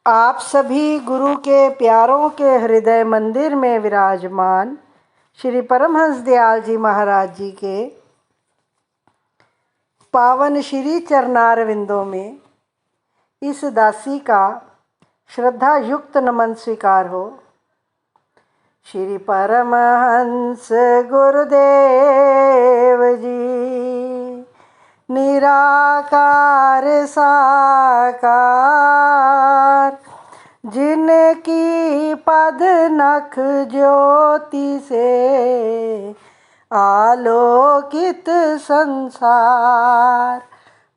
आप सभी गुरु के प्यारों के हृदय मंदिर में विराजमान श्री परमहंस दयाल जी महाराज जी के पावन श्री चरणारविंदों में इस दासी का श्रद्धा युक्त नमन स्वीकार हो। श्री परमहंस गुरुदेव जी निराकार साकार, जिनकी पद नख ज्योति से आलोकित संसार,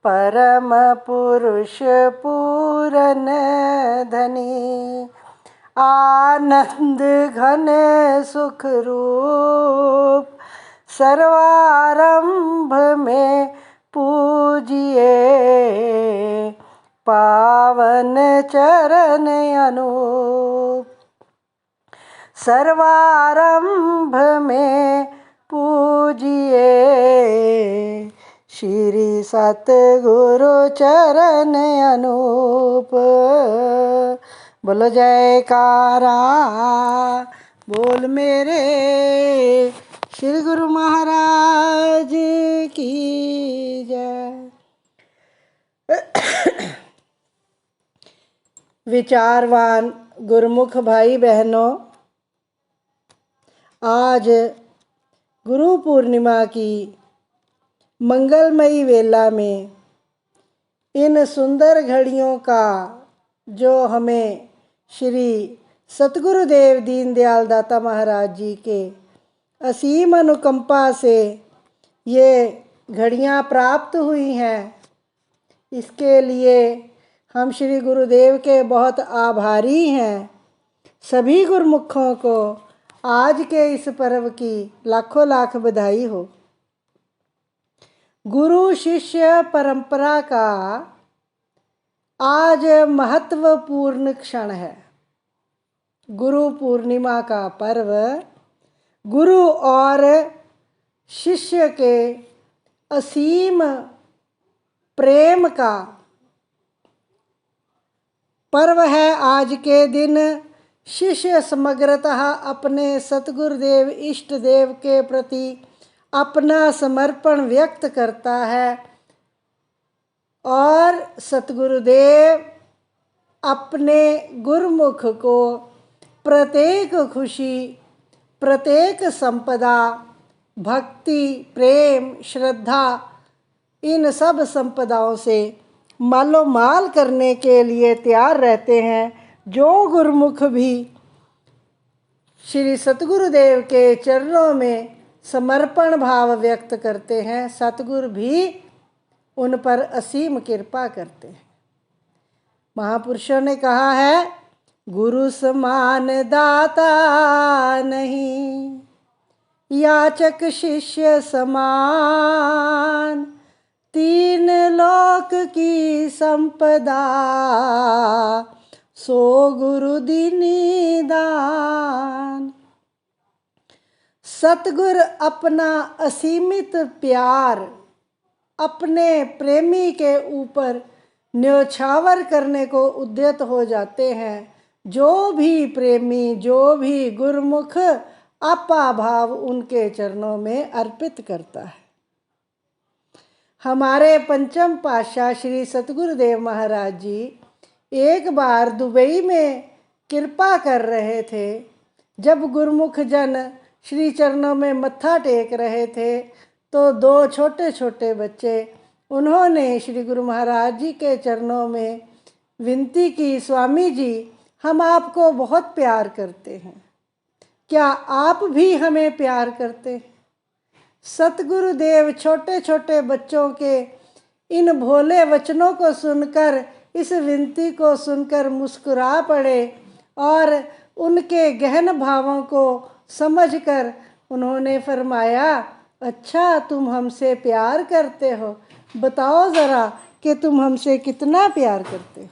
परम पुरुष पूरन धनी आनंद घन सुख रूप, सर्वारंभ में पूजिए पावन चरण अनूप। सर्वारंभ में पूजिए श्री सतगुरु चरण अनूप। बोलो जयकारा बोल मेरे श्री गुरु महाराज की जय। विचारवान गुरुमुख भाई बहनों, आज गुरु पूर्णिमा की मंगलमयी वेला में इन सुंदर घड़ियों का जो हमें श्री सतगुरुदेव दीनदयाल दाता महाराज जी के असीम अनुकंपा से ये घड़ियाँ प्राप्त हुई हैं, इसके लिए हम श्री गुरुदेव के बहुत आभारी हैं। सभी गुरुमुखों को आज के इस पर्व की लाखों लाख बधाई हो। गुरु शिष्य परंपरा का आज महत्वपूर्ण क्षण है। गुरु पूर्णिमा का पर्व गुरु और शिष्य के असीम प्रेम का पर्व है। आज के दिन शिष्य समग्रतः अपने सतगुरुदेव इष्ट देव के प्रति अपना समर्पण व्यक्त करता है और सतगुरुदेव अपने गुरुमुख को प्रत्येक खुशी, प्रत्येक संपदा, भक्ति, प्रेम, श्रद्धा, इन सब संपदाओं से मालो माल करने के लिए तैयार रहते हैं। जो गुरुमुख भी श्री सतगुरुदेव के चरणों में समर्पण भाव व्यक्त करते हैं, सतगुरु भी उन पर असीम कृपा करते हैं। महापुरुषों ने कहा है, गुरु समान दाता नहीं, याचक शिष्य समान, तीन लोक की संपदा सो गुरु दीनी दान। सतगुरु अपना असीमित प्यार अपने प्रेमी के ऊपर न्योछावर करने को उद्यत हो जाते हैं। जो भी प्रेमी, जो भी गुरुमुख आपा भाव उनके चरणों में अर्पित करता है। हमारे पंचम पातशाह श्री सतगुरुदेव महाराज जी एक बार दुबई में कृपा कर रहे थे। जब गुरुमुख जन श्री चरणों में मत्था टेक रहे थे तो दो छोटे छोटे बच्चे, उन्होंने श्री गुरु महाराज जी के चरणों में विनती की, स्वामी जी हम आपको बहुत प्यार करते हैं, क्या आप भी हमें प्यार करते हैं? सतगुरुदेव छोटे छोटे बच्चों के इन भोले वचनों को सुनकर, इस विनती को सुनकर मुस्कुरा पड़े और उनके गहन भावों को समझकर उन्होंने फरमाया, अच्छा तुम हमसे प्यार करते हो, बताओ ज़रा कि तुम हमसे कितना प्यार करते हो।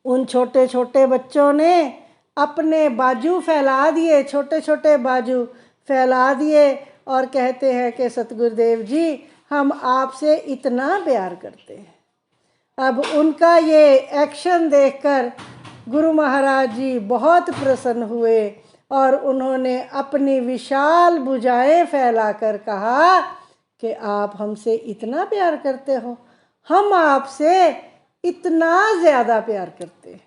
उन छोटे छोटे बच्चों ने अपने बाजू फैला दिए, छोटे छोटे बाजू फैला दिए और कहते हैं कि सतगुरुदेव जी हम आपसे इतना प्यार करते हैं। अब उनका ये एक्शन देखकर गुरु महाराज जी बहुत प्रसन्न हुए और उन्होंने अपनी विशाल भुजाएं फैलाकर कहा कि आप हमसे इतना प्यार करते हो, हम आपसे इतना ज़्यादा प्यार करते हैं।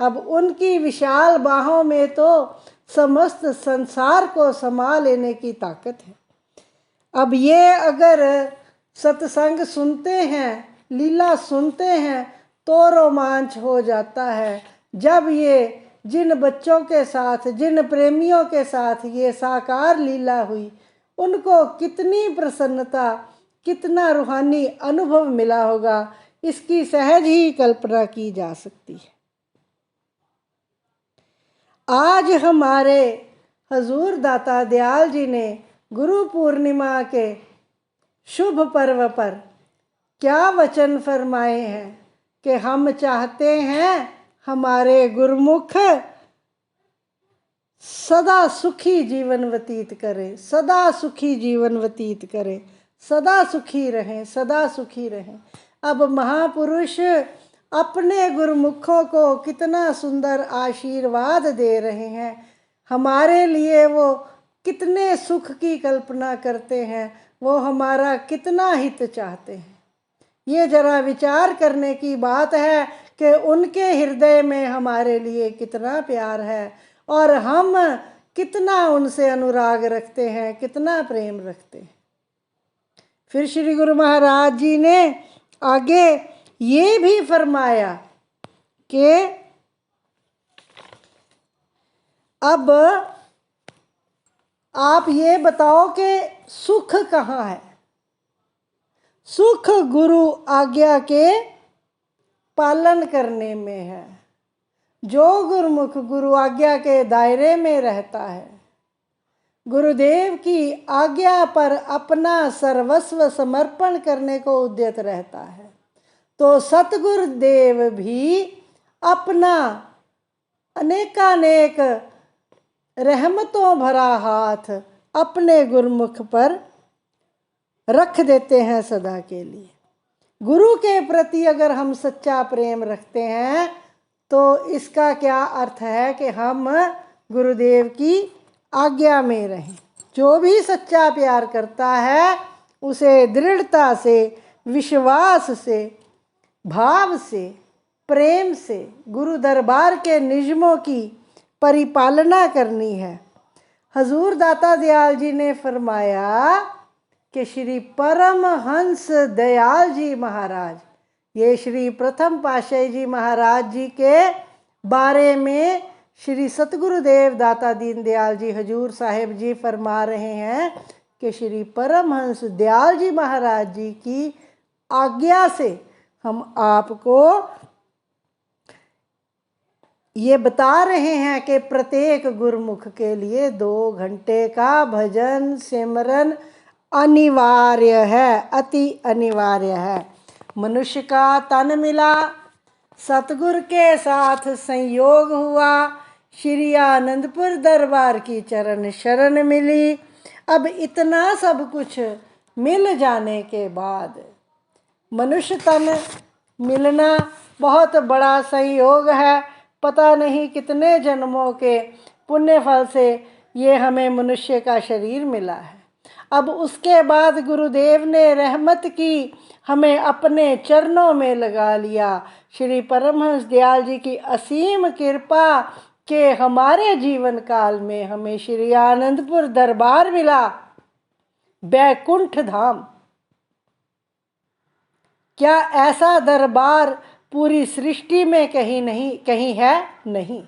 अब उनकी विशाल बाहों में तो समस्त संसार को समा लेने की ताकत है। अब ये अगर सत्संग सुनते हैं, लीला सुनते हैं तो रोमांच हो जाता है। जब ये जिन बच्चों के साथ, जिन प्रेमियों के साथ ये साकार लीला हुई, उनको कितनी प्रसन्नता, कितना रूहानी अनुभव मिला होगा, इसकी सहज ही कल्पना की जा सकती है। आज हमारे हजूर दाता दयाल जी ने गुरु पूर्णिमा के शुभ पर्व पर क्या वचन फरमाए हैं कि हम चाहते हैं हमारे गुरुमुख सदा सुखी जीवन व्यतीत करें, सदा सुखी जीवन व्यतीत करें, सदा सुखी रहें, सदा सुखी रहें। अब महापुरुष अपने गुरुमुखों को कितना सुंदर आशीर्वाद दे रहे हैं, हमारे लिए वो कितने सुख की कल्पना करते हैं, वो हमारा कितना हित चाहते हैं। ये जरा विचार करने की बात है कि उनके हृदय में हमारे लिए कितना प्यार है और हम कितना उनसे अनुराग रखते हैं, कितना प्रेम रखते हैं। फिर श्री गुरु महाराज जी ने आगे ये भी फरमाया कि अब आप ये बताओ कि सुख कहाँ है। सुख गुरु आज्ञा के पालन करने में है। जो गुरुमुख गुरु आज्ञा के दायरे में रहता है, गुरुदेव की आज्ञा पर अपना सर्वस्व समर्पण करने को उद्यत रहता है, तो सतगुरुदेव भी अपना अनेकानेक रहमतों भरा हाथ अपने गुरुमुख पर रख देते हैं सदा के लिए। गुरु के प्रति अगर हम सच्चा प्रेम रखते हैं तो इसका क्या अर्थ है कि हम गुरुदेव की आज्ञा में रहें। जो भी सच्चा प्यार करता है उसे दृढ़ता से, विश्वास से, भाव से, प्रेम से गुरु दरबार के नियमों की परिपालना करनी है। हजूर दाता दयाल जी ने फरमाया कि श्री परमहंस दयाल जी महाराज, ये श्री प्रथम पातशाही जी महाराज जी के बारे में श्री सतगुरुदेव दाता दीन दयाल जी हजूर साहिब जी फरमा रहे हैं कि श्री परमहंस दयाल जी महाराज जी की आज्ञा से हम आपको ये बता रहे हैं कि प्रत्येक गुरुमुख के लिए 2 घंटे का भजन सिमरन अनिवार्य है, अति अनिवार्य है। मनुष्य का तन मिला, सतगुरु के साथ संयोग हुआ, श्री आनंदपुर दरबार की चरण शरण मिली। अब इतना सब कुछ मिल जाने के बाद मनुष्य तन मिलना बहुत बड़ा संयोग है। पता नहीं कितने जन्मों के पुण्य फल से ये हमें मनुष्य का शरीर मिला है। अब उसके बाद गुरुदेव ने रहमत की, हमें अपने चरणों में लगा लिया। श्री परमहंस दयाल जी की असीम कृपा के हमारे जीवन काल में हमें श्री आनंदपुर दरबार मिला, बैकुंठ धाम। क्या ऐसा दरबार पूरी सृष्टि में कहीं नहीं, कहीं है? नहीं।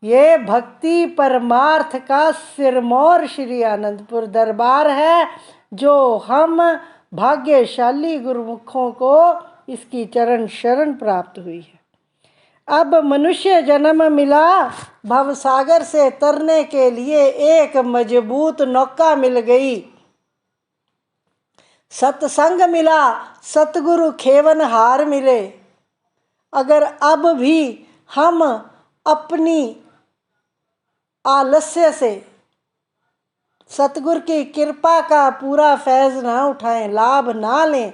ये भक्ति परमार्थ का सिरमौर श्री आनंदपुर दरबार है, जो हम भाग्यशाली गुरुमुखों को इसकी चरण शरण प्राप्त हुई है। अब मनुष्य जन्म मिला, भवसागर से तरने के लिए एक मजबूत नौका मिल गई, सत्संग मिला, सतगुरु खेवनहार मिले। अगर अब भी हम अपनी आलस्य से सतगुरु की कृपा का पूरा फैज़ ना उठाएं, लाभ ना लें,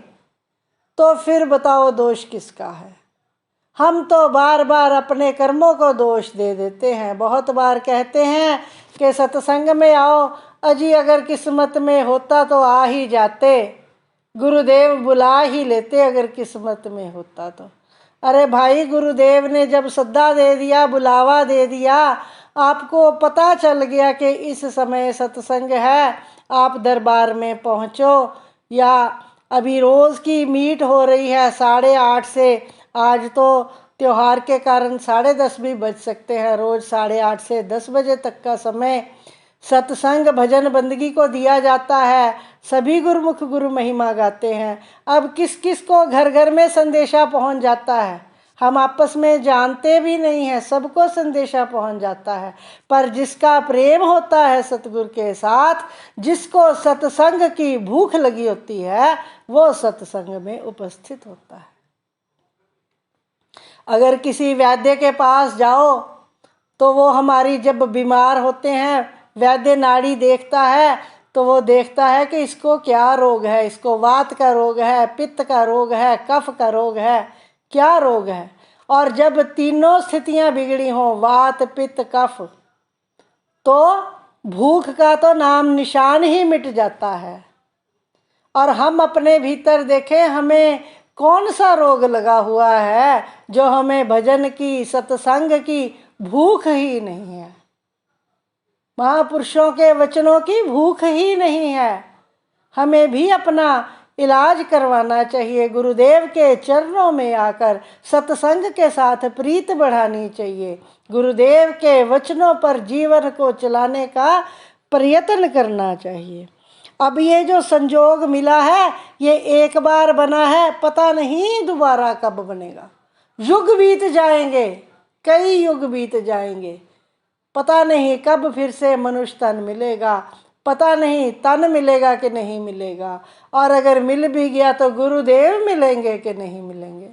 तो फिर बताओ दोष किसका है? हम तो बार बार अपने कर्मों को दोष दे देते हैं। बहुत बार कहते हैं कि सत्संग में आओ, अजी अगर किस्मत में होता तो आ ही जाते, गुरुदेव बुला ही लेते अगर किस्मत में होता तो। अरे भाई, गुरुदेव ने जब सद्दा दे दिया, बुलावा दे दिया, आपको पता चल गया कि इस समय सत्संग है, आप दरबार में पहुँचो। या अभी रोज़ की मीट हो रही है 8:30 से, आज तो त्योहार के कारण 10:30 भी बज सकते हैं। रोज़ 8:30 से 10 बजे तक का समय सत्संग भजन बंदगी को दिया जाता है। सभी गुरुमुख गुरु महिमा गाते हैं। अब किस किस को घर घर में संदेशा पहुंच जाता है, हम आपस में जानते भी नहीं हैं, सबको संदेशा पहुंच जाता है। पर जिसका प्रेम होता है सतगुरु के साथ, जिसको सत्संग की भूख लगी होती है, वो सत्संग में उपस्थित होता है। अगर किसी वैद्य के पास जाओ तो वो हमारी, जब बीमार होते हैं, वैद्य नाड़ी देखता है तो वो देखता है कि इसको क्या रोग है, इसको वात का रोग है, पित्त का रोग है, कफ का रोग है, क्या रोग है। और जब तीनों स्थितियां बिगड़ी हों, वात पित्त कफ, तो भूख का तो नाम निशान ही मिट जाता है। और हम अपने भीतर देखें, हमें कौन सा रोग लगा हुआ है जो हमें भजन की, सत्संग की भूख ही नहीं है, महापुरुषों के वचनों की भूख ही नहीं है। हमें भी अपना इलाज करवाना चाहिए, गुरुदेव के चरणों में आकर सत्संग के साथ प्रीत बढ़ानी चाहिए, गुरुदेव के वचनों पर जीवन को चलाने का प्रयत्न करना चाहिए। अब ये जो संजोग मिला है, ये एक बार बना है, पता नहीं दोबारा कब बनेगा। युग बीत जाएंगे, कई युग बीत जाएंगे, पता नहीं कब फिर से मनुष्य तन मिलेगा, पता नहीं तन मिलेगा कि नहीं मिलेगा, और अगर मिल भी गया तो गुरुदेव मिलेंगे कि नहीं मिलेंगे,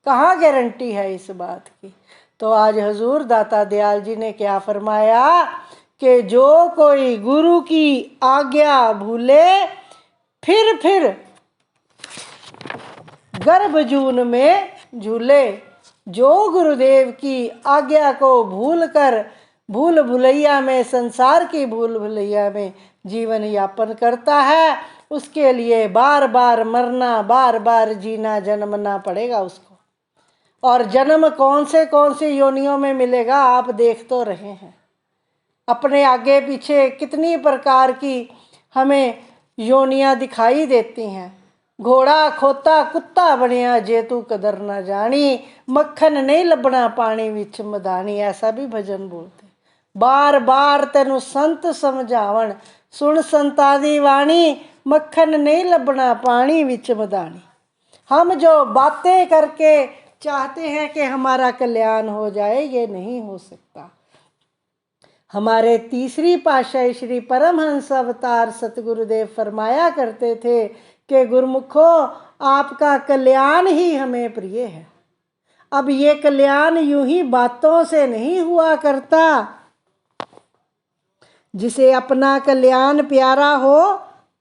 कहाँ गारंटी है इस बात की। तो आज हजूर दाता दयाल जी ने क्या फरमाया कि जो कोई गुरु की आज्ञा भूले, फिर गर्भजून में झूले। जो गुरुदेव की आज्ञा को भूल कर भूल भुलैया में, संसार की भूल भुलैया में जीवन यापन करता है, उसके लिए बार बार मरना, बार बार जीना, जन्मना पड़ेगा उसको। और जन्म कौन से योनियों में मिलेगा, आप देख तो रहे हैं। अपने आगे पीछे कितनी प्रकार की हमें योनियां दिखाई देती हैं। घोड़ा खोता कुत्ता बनिया जे तू कदर ना जानी, मक्खन नहीं लबना पानी विच मदानी, ऐसा भी भजन बोलते। बार बार तेनू संत समझावन, सुन संतां दी वाणी, मक्खन नहीं लबना पानी विच मदानी। हम जो बातें करके चाहते हैं कि हमारा कल्याण हो जाए, ये नहीं हो सकता। हमारे तीसरी पातशाही श्री परमहंस अवतार सतगुरुदेव फरमाया करते थे कि गुरुमुखो, आपका कल्याण ही हमें प्रिय है। अब ये कल्याण यूं ही बातों से नहीं हुआ करता। जिसे अपना कल्याण प्यारा हो,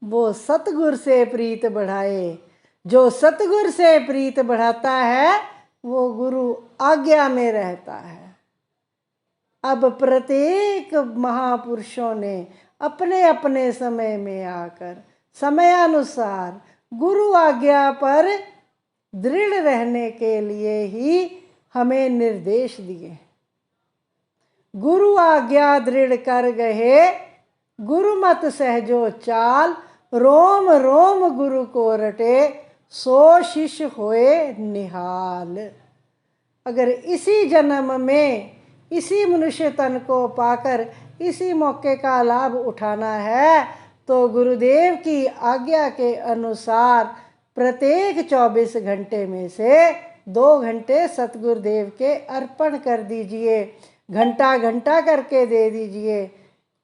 वो सतगुर से प्रीत बढ़ाए। जो सतगुर से प्रीत बढ़ाता है, वो गुरु आज्ञा में रहता है। अब प्रत्येक महापुरुषों ने अपने अपने समय में आकर समयानुसार गुरु आज्ञा पर दृढ़ रहने के लिए ही हमें निर्देश दिए। गुरु आज्ञा दृढ़ कर गए, गुरु मत सहजो चाल, रोम रोम गुरु को रटे, सो शिष्य होए निहाल। अगर इसी जन्म में इसी मनुष्य तन को पाकर इसी मौके का लाभ उठाना है, तो गुरुदेव की आज्ञा के अनुसार प्रत्येक 24 घंटे में से 2 घंटे सतगुरुदेव के अर्पण कर दीजिए। घंटा घंटा करके दे दीजिए।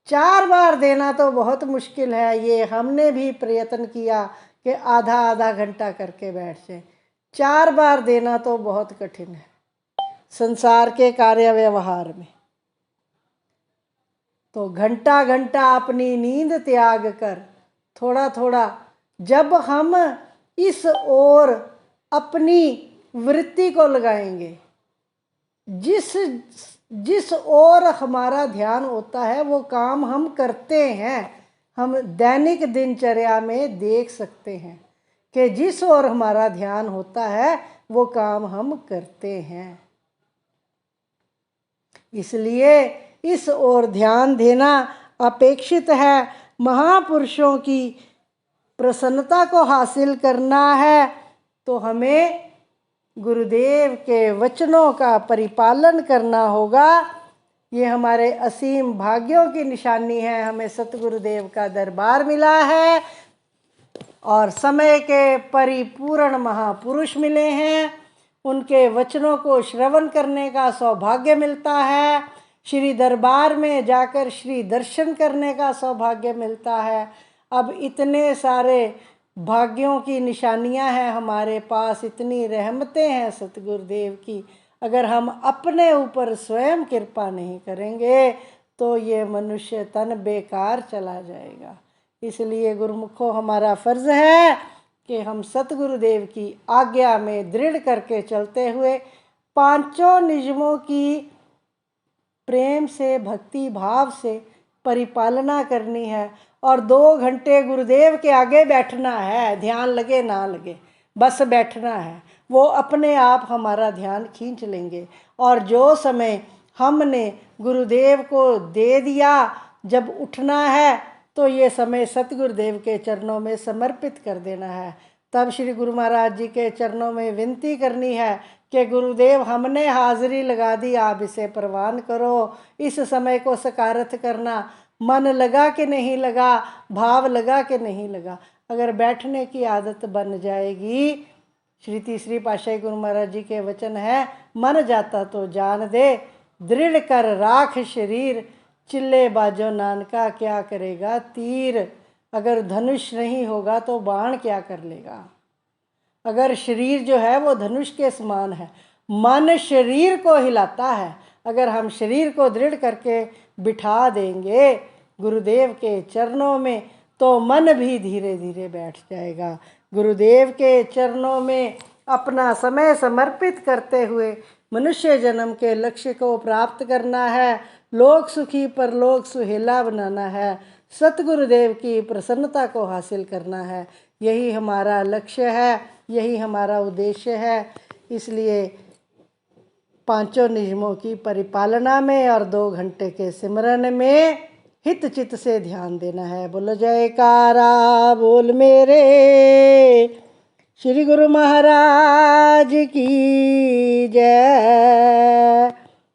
4 बार देना तो बहुत मुश्किल है, ये हमने भी प्रयत्न किया कि आधा आधा घंटा करके बैठ जाए। 4 बार देना तो बहुत कठिन है संसार के कार्य व्यवहार में। तो घंटा घंटा अपनी नींद त्याग कर, थोड़ा थोड़ा, जब हम इस ओर अपनी वृत्ति को लगाएंगे। जिस ओर हमारा ध्यान होता है वो काम हम करते हैं। हम दैनिक दिनचर्या में देख सकते हैं कि जिस ओर हमारा ध्यान होता है वो काम हम करते हैं। इसलिए इस ओर ध्यान देना अपेक्षित है। महापुरुषों की प्रसन्नता को हासिल करना है तो हमें गुरुदेव के वचनों का परिपालन करना होगा। ये हमारे असीम भाग्यों की निशानी है। हमें सतगुरुदेव का दरबार मिला है और समय के परिपूर्ण महापुरुष मिले हैं। उनके वचनों को श्रवण करने का सौभाग्य मिलता है। श्री दरबार में जाकर श्री दर्शन करने का सौभाग्य मिलता है। अब इतने सारे भाग्यों की निशानियां हैं हमारे पास, इतनी रहमतें हैं सतगुरुदेव की। अगर हम अपने ऊपर स्वयं कृपा नहीं करेंगे तो ये मनुष्य तन बेकार चला जाएगा। इसलिए गुरुमुखों, हमारा फ़र्ज़ है कि हम सतगुरुदेव की आज्ञा में दृढ़ करके चलते हुए पांचों नियमों की प्रेम से, भक्ति भाव से परिपालना करनी है और 2 घंटे गुरुदेव के आगे बैठना है। ध्यान लगे ना लगे, बस बैठना है। वो अपने आप हमारा ध्यान खींच लेंगे। और जो समय हमने गुरुदेव को दे दिया, जब उठना है तो ये समय सतगुरुदेव के चरणों में समर्पित कर देना है। तब श्री गुरु महाराज जी के चरणों में विनती करनी है कि गुरुदेव, हमने हाजिरी लगा दी, आप इसे प्रवान करो। इस समय को सकारत करना। मन लगा कि नहीं लगा, भाव लगा कि नहीं लगा। अगर बैठने की आदत बन जाएगी, श्री तीसरी पातशाही गुरु महाराज जी के वचन है, मन जाता तो जान दे, दृढ़ कर राख शरीर, चिल्ले बाजो नानका क्या करेगा तीर। अगर धनुष नहीं होगा तो बाण क्या कर लेगा। अगर शरीर जो है वो धनुष के समान है, मन शरीर को हिलाता है। अगर हम शरीर को दृढ़ करके बिठा देंगे गुरुदेव के चरणों में तो मन भी धीरे धीरे बैठ जाएगा। गुरुदेव के चरणों में अपना समय समर्पित करते हुए मनुष्य जन्म के लक्ष्य को प्राप्त करना है। लोक सुखी परलोक सुहेला बनाना है। सतगुरुदेव की प्रसन्नता को हासिल करना है। यही हमारा लक्ष्य है, यही हमारा उद्देश्य है। इसलिए पांचों नियमों की परिपालना में और 2 घंटे के सिमरन में हित चित से ध्यान देना है। बोलो जयकारा बोल मेरे श्री गुरु महाराज की जय।